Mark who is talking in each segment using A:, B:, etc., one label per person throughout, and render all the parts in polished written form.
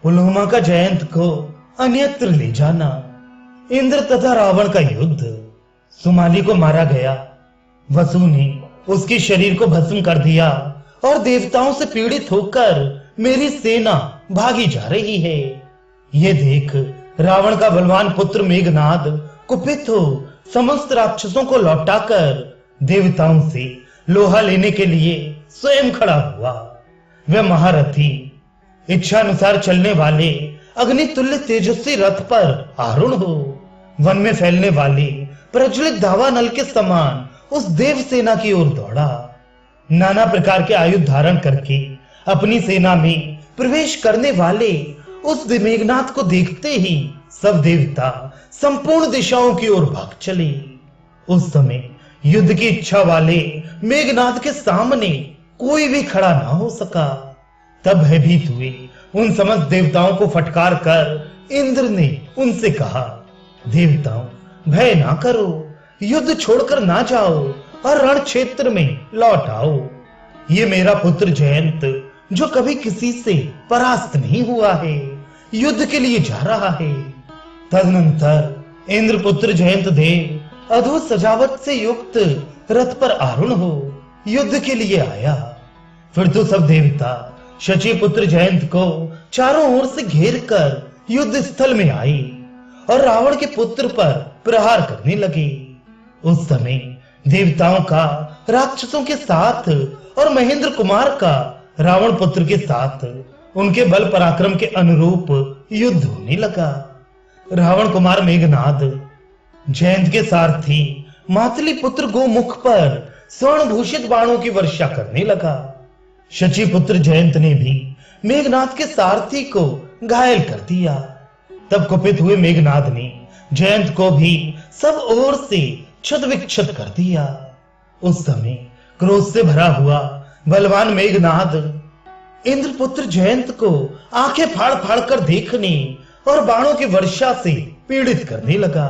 A: पुलवामा का जयंत को अन्यत्र ले जाना, इंद्र तथा रावण का युद्ध, सुमाली को मारा गया, वसु ने उसके शरीर को भस्म कर दिया और देवताओं से पीड़ित होकर मेरी सेना भागी जा रही है। ये देख रावण का बलवान पुत्र मेघनाद कुपित हो समस्त राक्षसों को लौटाकर देवताओं से लोहा लेने के लिए स्वयं खड़ा हुआ। वह महारथी इच्छा अनुसार चलने वाले अग्नितुल्य तेजस्वी रथ पर आरूढ़ हो वन में फैलने वाले प्रज्वलित धावा नल के समान उस देव सेना की ओर दौड़ा। नाना प्रकार के आयुध धारण करके अपनी सेना में प्रवेश करने वाले उस मेघनाथ को देखते ही सब देवता संपूर्ण दिशाओं की ओर भाग चले। उस समय युद्ध की इच्छा वाले मेघनाथ के सामने कोई भी खड़ा ना हो सका। तब भयभीत हुए उन समस्त देवताओं को फटकार कर इंद्र ने उनसे कहा, देवताओं भय ना करो, युद्ध छोड़कर ना जाओ और रण क्षेत्र में लौट आओ। ये मेरा पुत्र जयंत जो कभी किसी से परास्त नहीं हुआ है, युद्ध के लिए जा रहा है। तदनंतर इंद्र पुत्र जयंत देव अद्भुत सजावट से युक्त रथ पर आरूढ़ हो युद्ध के लिए आया। फिर तो सब देवता शची पुत्र जयंत को चारों ओर से घेर कर युद्ध स्थल में आए और रावण के पुत्र पर प्रहार करने लगे। उस समय देवताओं का राक्षसों के साथ और महेंद्र कुमार का रावण पुत्र के साथ उनके बल पराक्रम के अनुरूप युद्ध होने लगा। रावण कुमार मेघनाद जयंत के सारथी मातली पुत्र गोमुख पर स्वर्ण भूषित बाणों की वर्षा करने लगा। शची पुत्र जयंत ने भी मेघनाद के सारथी को घायल कर दिया। तब कुपित हुए मेघनाद ने जयंत को भी सब ओर से क्षत विक्षत कर दिया। उस समय क्रोध से भरा हुआ बलवान मेघनाद इंद्रपुत्र जयंत को आंखें फाड़ फाड़ कर देखने और बाणों की वर्षा से पीड़ित करने लगा।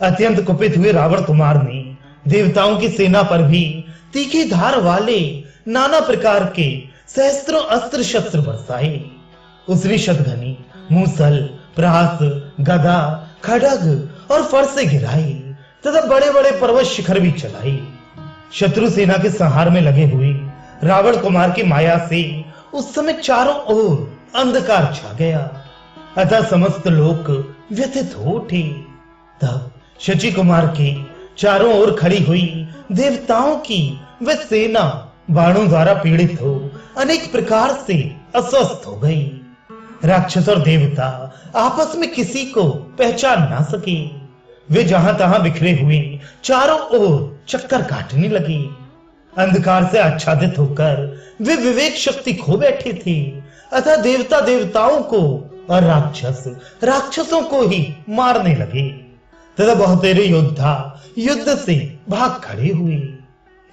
A: अत्यंत कुपित हुए रावण कुमार ने देवताओं की सेना पर भी तीखी धार वाले नाना प्रकार के सहस्त्रों अस्त्र शस्त्र बरसाए। उसने शतघनी, मूसल, प्रास, गदा, खड्ग और फरसे गिराई तथा बड़े बड़े पर्वत शिखर भी चलाई। शत्रु सेना के संहार में लगे हुए रावण कुमार की माया से उस समय चारों ओर अंधकार छा गया, अतः समस्त लोग व्यथित हो उठे। तब शची कुमार के चारों ओर खड़ी हुई देवताओं की वह सेना बाणों द्वारा पीड़ित हो अनेक प्रकार से अस्वस्थ हो गई। राक्षस और देवता आपस में किसी को पहचान ना सके। वे जहां तहां बिखरे हुए चारों ओर चक्कर काटने लगे। अंधकार से आच्छादित होकर वे विवेक शक्ति खो बैठे थे, अतः देवता देवताओं को और राक्षस राक्षसों को ही मारने लगे तथा बहुतेरे योद्धा युद्ध से भाग खड़े हुए।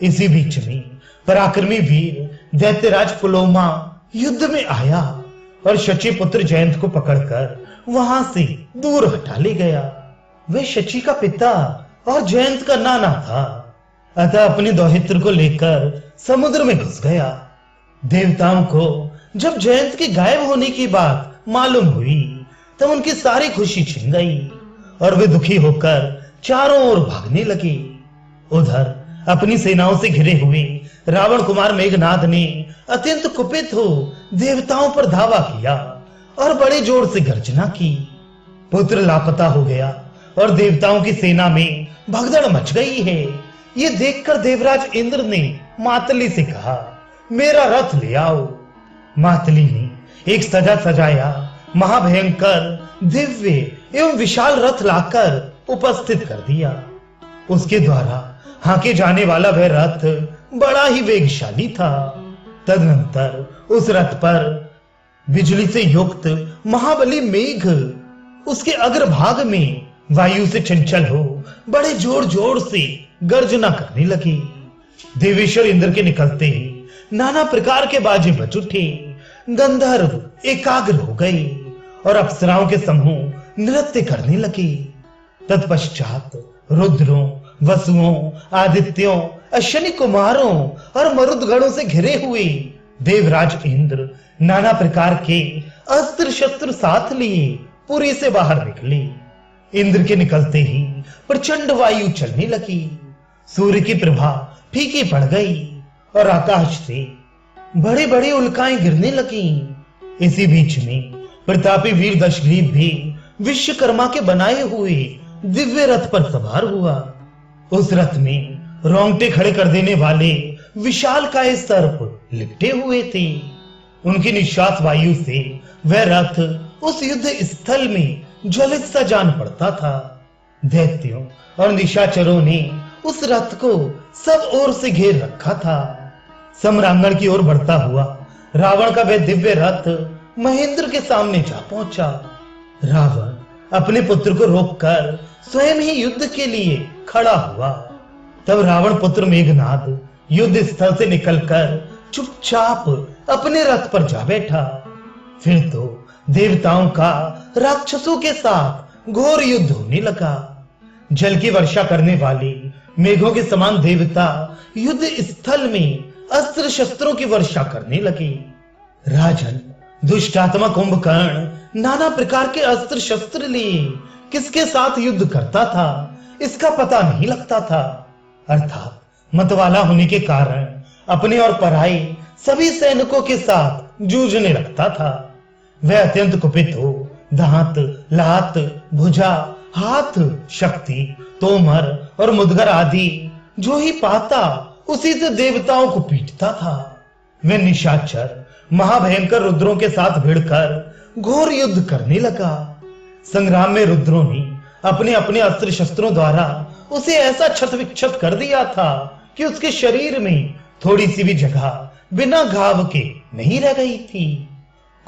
A: इसी बीच में पराक्रमी वीर दैत्यराज पुलोमा युद्ध में आया और शची पुत्र जयंत को पकड़कर वहां से दूर हटा ले गया। वह शची का पिता और जयंत का नाना था, अतः अपने दौहित्र को लेकर समुद्र में घुस गया। देवताओं को जब जयंत के गायब होने की बात मालूम हुई तब उनकी सारी खुशी छिन गई और वे दुखी होकर चारों ओर भागने लगे। उधर अपनी सेनाओं से घिरे हुए रावण कुमार मेघनाद ने अत्यंत कुपित हो देवताओं पर धावा किया और बड़े जोर से गर्जना की। पुत्र लापता हो गया और देवताओं की सेना में भगदड़ मच गई है। ये देखकर देवराज इंद्र ने मातली से कहा, मेरा रथ ले आओ। मातली ने एक सजा सजाया महाभयंकर दिव्य एवं विशाल रथ लाकर उपस्थित कर दिया। उसके द्वारा हाके जाने वाला वह रथ बड़ा ही वेगशाली था। तदनंतर उस रथ पर बिजली से युक्त महाबली मेघ उसके अग्रभाग में वायु से चंचल हो बड़े जोर जोर से गर्जना करने लगी। देवेश्वर इंद्र के निकलते ही नाना प्रकार के बाजे बज उठे। गंधर्व एकाग्र हो गए और अप्सराओं के समूह नृत्य करने लगे। तत्पश्चात रुद्रों, वसुओं, आदित्यों, अश्विनी कुमारों और मरुदगणों से घिरे हुए देवराज इंद्र नाना प्रकार के अस्त्र शस्त्र साथ लिए पुरी से बाहर निकले। इंद्र के निकलते ही प्रचंड वायु चलने लगी, सूर्य की प्रभा फीकी पड़ गई और आकाश से बड़ी बड़ी उल्काएं गिरने लगी। इसी बीच में प्रतापी वीर दशग्रीव भी विश्वकर्मा के बनाए हुए दिव्य रथ पर सवार हुआ। उस रथ में रोंगटे खड़े कर देने वाले विशालकाय सर्प लिपटे हुए थे। उनकी निश्वास वायु से वह रथ उस युद्ध स्थल में ज्वलित सा जान पड़ता था। दैत्यों और निशाचरों ने उस रथ को सब ओर से घेर रखा था। सम्रांगण की ओर बढ़ता हुआ रावण का वह दिव्य रथ महेंद्र के सामने जा पहुंचा। रावण अपने पुत्र को रोककर स्वयं ही युद्ध के लिए खड़ा हुआ। तब रावण पुत्र मेघनाद युद्ध स्थल से निकलकर चुपचाप अपने रथ पर जा बैठा। फिर तो देवताओं का राक्षसों के साथ घोर युद्ध होने लगा। जल की वर्षा करने वाले मेघों के समान देवता युद्ध स्थल में अस्त्र शस्त्रों की वर्षा करने लगे। राजन, दुष्टात्मा कुंभकर्ण नाना प्रकार के अस्त्र शस्त्र लिए किसके साथ युद्ध करता था इसका पता नहीं लगता था। अर्थात मतवाला होने के कारण अपने और पराये सभी सैनिकों के साथ जूझने लगता था। वह अत्यंत कुपित हो दांत, लात, भुजा, हाथ, शक्ति, तोमर और मुदगर आदि जो ही पाता उसी से देवताओं को पीटता था। वह निशाचर महाभयंकर रुद्रों के साथ भिड़कर घोर युद्ध करने लगा। संग्राम में रुद्रों ने अपने अपने अस्त्र शस्त्रों द्वारा उसे ऐसा क्षत विक्षत कर दिया था कि उसके शरीर में थोड़ी सी भी जगह बिना घाव के नहीं रह गई थी।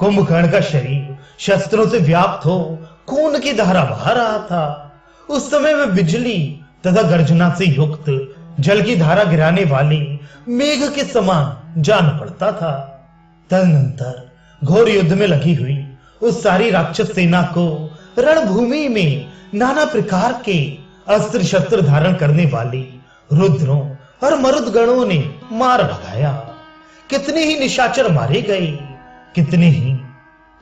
A: कुंभकर्ण का शरीर शस्त्रों से व्याप्त हो खून की धारा बहा रहा था। उस समय वह बिजली तथा गर्जना से युक्त जल की धारा गिराने वाले मेघ के समान जान पड़ता था। तदनंतर घोर युद्ध में लगी हुई उस सारी राक्षस सेना को रणभूमि में नाना प्रकार के अस्त्र शस्त्र धारण करने वाले रुद्रों और मरुदगणों ने मार भगाया। कितने ही निशाचर मारे गए, कितने ही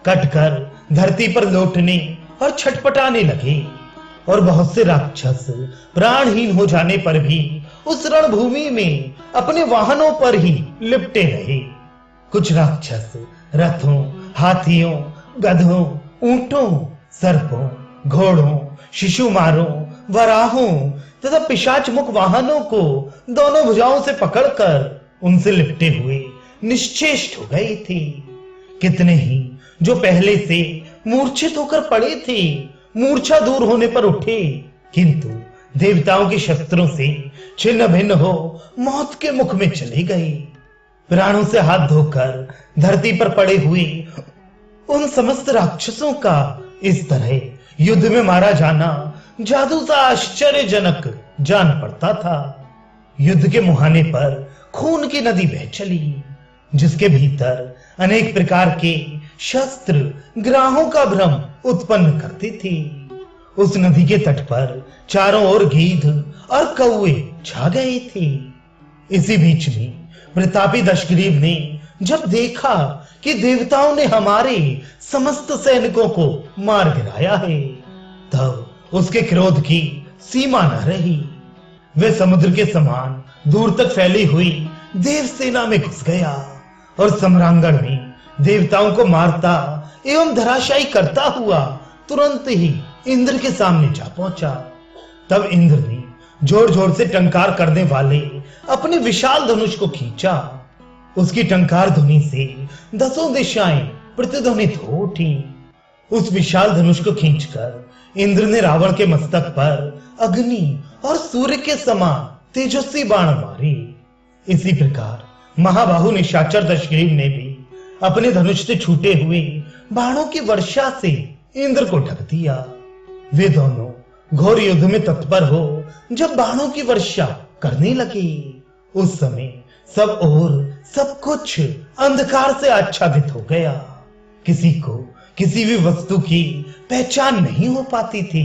A: कटकर धरती पर लौटने और छटपटाने लगे और बहुत से राक्षस प्राणहीन हो जाने पर भी उस रणभूमि में अपने वाहनों पर ही लिपटे रहे। कुछ राक्षस रथों, हाथियों, गधों, ऊंटों, सर्पों, घोड़ों, शिशुमारों, वराहों तथा पिशाच मुख वाहनों को दोनों भुजाओं से पकड़कर उनसे लिपटे हुए निश्चेष्ट हो गए थे। कितने ही जो पहले से मूर्छित होकर पड़े थे मूर्छा दूर होने पर उठे, किंतु देवताओं के शस्त्रों से छिन्न भिन्न हो मौत के मुख में चले गए। प्राणों से हाथ धोकर धरती पर पड़े हुए उन समस्त राक्षसों का इस तरह युद्ध में मारा जाना जादू सा आश्चर्यजनक जान पड़ता था। युद्ध के मुहाने पर खून की नदी बह चली, जिसके भीतर अनेक प्रकार के शस्त्र ग्राहों का भ्रम उत्पन्न करती थी। उस नदी के तट पर चारों ओर गीध और कौवे छा गए थे। इसी बीच में प्रतापी दशग्रीव ने जब देखा कि देवताओं ने हमारे समस्त सैनिकों को मार गिराया है, तब उसके क्रोध की सीमा न रही। वह समुद्र के समान दूर तक फैली हुई देव सेना में घुस गया और सम्रांगण में देवताओं को मारता एवं धराशायी करता हुआ तुरंत ही इंद्र के सामने जा पहुंचा। तब इंद्र ने जोर जोर से टंकार करने वाले अपने विशाल धनुष को खींचा। उसकी टंकार ध्वनि से दसों दिशाएं प्रतिध्वनित हो उठी। उस विशाल धनुष को खींचकर इंद्र ने रावण के मस्तक पर अग्नि और सूर्य के समान तेजस्वी बाण मारे। इसी प्रकार महाबाहु निशाचर दशग्रीव ने भी अपने धनुष से छूटे हुए बाणों की वर्षा से इंद्र को ढक दिया। वे दोनों घोर युद्ध में तत्पर हो जब बाणों की वर्षा करने लगे, उस समय सब ओर सब कुछ अंधकार से आच्छादित हो गया। किसी को किसी भी वस्तु की पहचान नहीं हो पाती थी।